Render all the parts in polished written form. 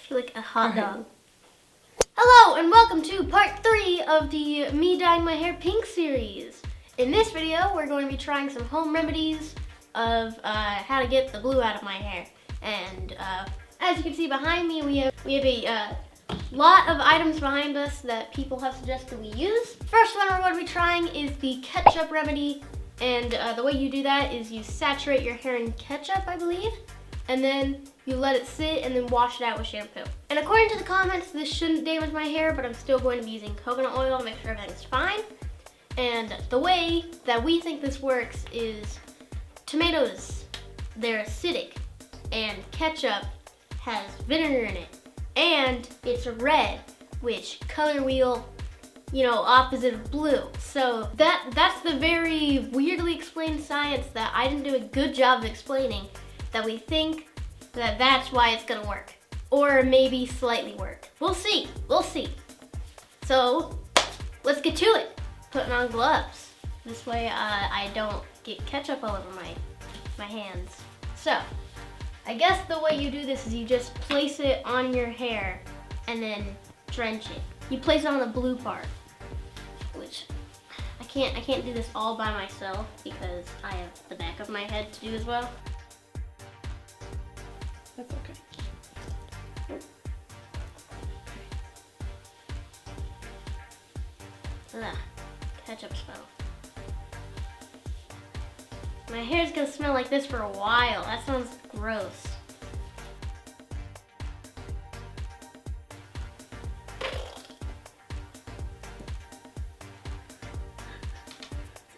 feel like a hot dog. Hello and welcome to part 3 of the Me Dyeing My Hair Pink series. In this video, we're going to be trying some home remedies of how to get the blue out of my hair. And as you can see behind me, we have a lot of items behind us that people have suggested we use. First one we're going to be trying is the ketchup remedy. And the way you do that is you saturate your hair in ketchup, I believe. And then you let it sit and then wash it out with shampoo. And according to the comments, this shouldn't damage my hair, but I'm still going to be using coconut oil to make sure everything's fine. And the way that we think this works is tomatoes, they're acidic, and ketchup has vinegar in it. And it's red, which color wheel, opposite of blue. So that's the very weirdly explained science that I didn't do a good job of explaining, that we think that that's why it's gonna work. Or maybe slightly work. We'll see. So let's get to it. Putting on gloves. This way I don't get ketchup all over my hands. So I guess the way you do this is you just place it on your hair and then drench it. You place it on the blue part, which I can't do this all by myself because I have the back of my head to do as well. That's okay. Ugh, ketchup smell. My hair's gonna smell like this for a while. That sounds gross.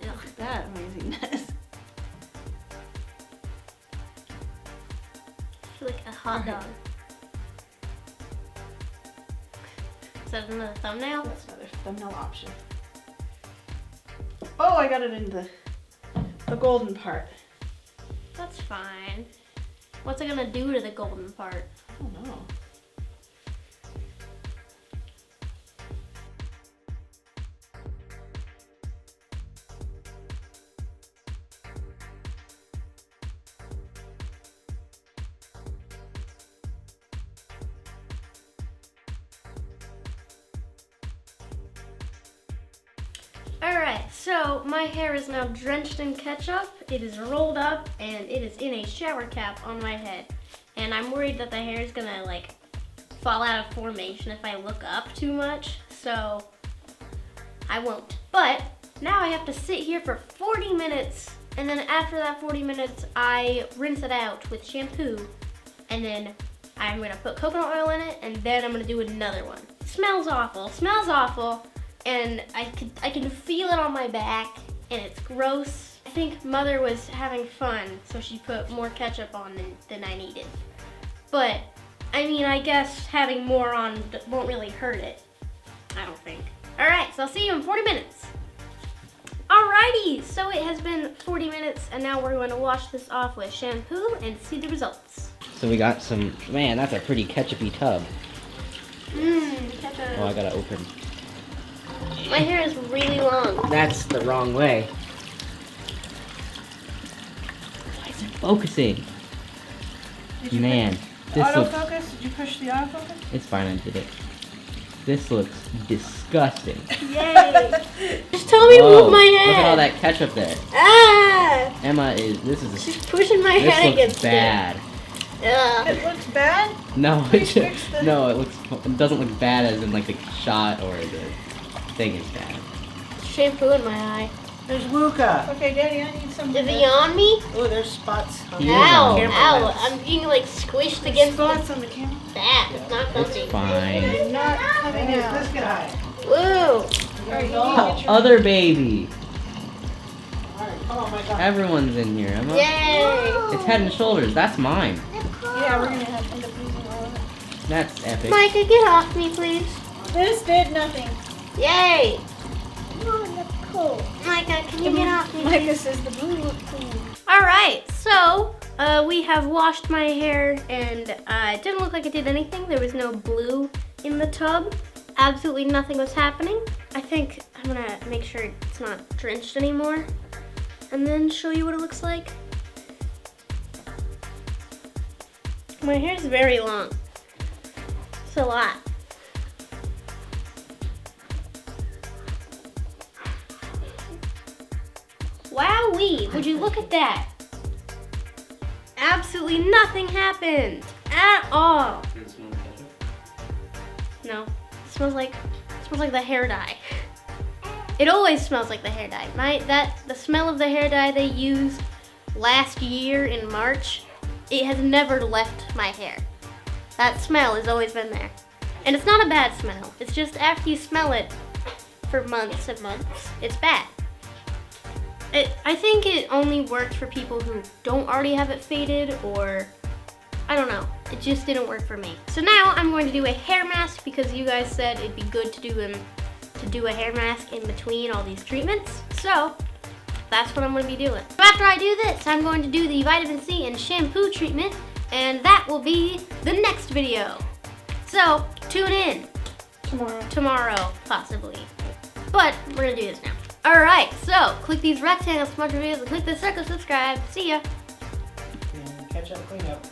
Look at that amazingness. I feel like a hot dog. Is that another thumbnail? That's another thumbnail option. Oh, I got it in the golden part. That's fine. What's it gonna do to the golden part? I don't know. Alright, so my hair is now drenched in ketchup. It is rolled up and it is in a shower cap on my head. And I'm worried that the hair is gonna fall out of formation if I look up too much, so I won't. But now I have to sit here for 40 minutes, and then after that 40 minutes I rinse it out with shampoo, and then I'm gonna put coconut oil in it, and then I'm gonna do another one. It smells awful. And I can feel it on my back, and it's gross. I think Mother was having fun, so she put more ketchup on than I needed. But, I mean, I guess having more on won't really hurt it. I don't think. Alright, so I'll see you in 40 minutes. Alrighty, so it has been 40 minutes, and now we're going to wash this off with shampoo and see the results. So we got some, man, that's a pretty ketchupy tub. Ketchup. Oh, I gotta open. My hair is really long. That's the wrong way. Why is it focusing? Man, this looks... Autofocus? Did you push the autofocus? It's fine, I did it. This looks disgusting. Yay! Just tell me to move my head. Look at all that ketchup there. Ah! Emma She's pushing my head This against looks bad. It looks bad? No, Please fix the... it doesn't look bad as in like the shot or the thing is bad. Shampoo in my eye. There's Luca. Okay, Daddy, I need some... Is he on me? Oh, there's spots. On He the is on. camera Ow! lens. I'm being squished There's against spots on the camera. that. It's not It's coming. fine. It's not coming Hey, out. this guy. Woo! Alright, you need to get your... Other baby. Alright. Oh my god. Everyone's in here, Emma. Yay! It's Head and Shoulders. That's mine. Yeah, we're gonna end up using all of it. That's epic. Micah, get off me, please. This did nothing. Yay! Oh, that's cool. Micah, can you get off me, Micah please? says the blue look cool. Alright, so we have washed my hair, and it didn't look like it did anything. There was no blue in the tub. Absolutely nothing was happening. I think I'm gonna make sure it's not drenched anymore, and then show you what it looks like. My hair's very long. a lot. Wowee, would you look at that? Absolutely nothing happened at all. Does it smell like ketchup? No, it smells like the hair dye. It always smells like the hair dye. The smell of the hair dye they used last year in March, it has never left my hair. That smell has always been there. And it's not a bad smell. It's just after you smell it for months and months, it's bad. I think it only works for people who don't already have it faded, or I don't know. It just didn't work for me. So now I'm going to do a hair mask because you guys said it'd be good to do a hair mask in between all these treatments. So that's what I'm going to be doing. So after I do this, I'm going to do the vitamin C and shampoo treatment, and that will be the next video. So tune in tomorrow possibly. But we're going to do this now. Alright, so click these rectangles to watch videos and click the circle to subscribe. See ya. And Ketchup cleanup.